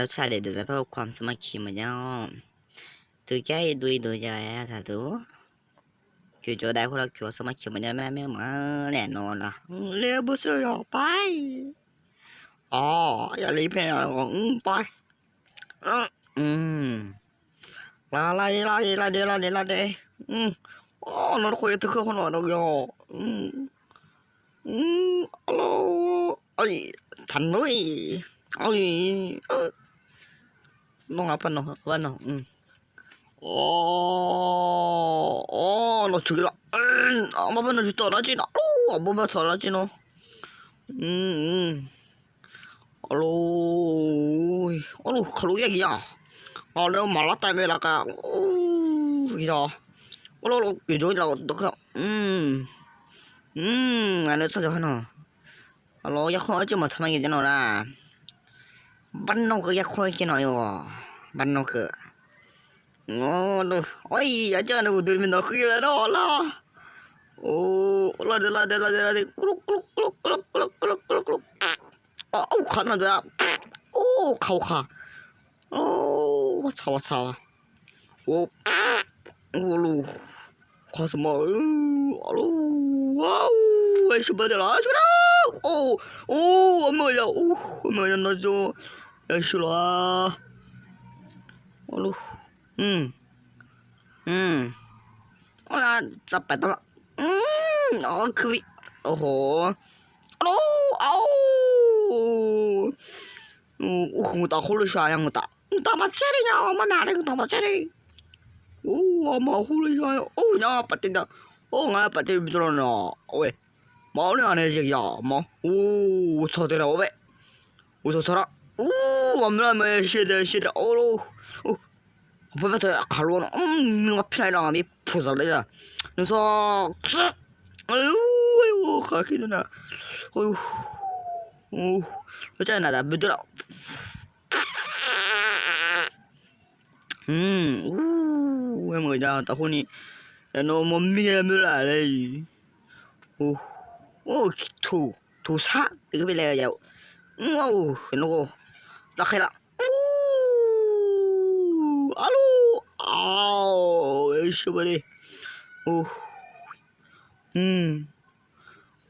รสชาติเด็ดแต่เพราะความสามัคคีมันยังtừ cái đuôi dài thà tú kiểu chỗ đại của kiểu sao mà kiểu mình mà nè nó là leo bữa xưa rồi bay giờ lấy pe là còn bay la nó khôi thức không nó đâu alo ơi thành núi ơi nó ngapa nó vẫn nó 너 죽일라. 엄마만 나 죽다 나지 나. 엄마만 더 나지 너. 알로, 칼로리야. 내가 말랐다 메라가. 이라. 알로, 요즘이라 너 그럼. 안에 찾아 하나. 알로, 약혼 어찌 뭐 참하게 되노라. 반노 그 약혼 있긴 어요. 반노 그. ôi ở trên này tụi mình nó khuya là đó là là clúc khăn rồi đấy khâu khà 왔어 lu 가서 뭐 와우 애쉬 버려라 주라 엄마야 너줘 애쉬라จับไปตลอดคือโอ้โหตาโคตรชายังตามาเชริเนี่ยมาหนาเลยตามาเชริมาโคตรชาเนี่ยปฏิดางั้นปฏิบิดแล้วเนาะมาเนี่ยอันนี้จะยามาชอบเดี๋ยวชอบ완전 시대 보면서 가로는 누가 피라랑 미 부서래라 그래서 아유 가기는 여자나 나 믿으라 왜 뭐냐 다 혼이 너무 미움을 알아 도사 이거 빌려야 이거 나해라 열심히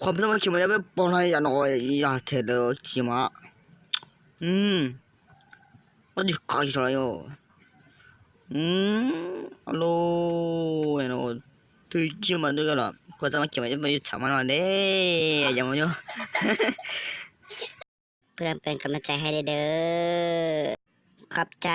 ความสามัคคีมันจะไม่ปนให้ยันเอาอย่าเทเดอจีมามันจะกลายเป็นอะไรอ่ะฮัลโหลเนาะตัวจีมันด้วยกันละความสามัคคีมันจะไม่หยุดช้ามันวันเด้ยังไม่หยุดเพื่อนเป็นกำลังใจให้เด้อขอบใจ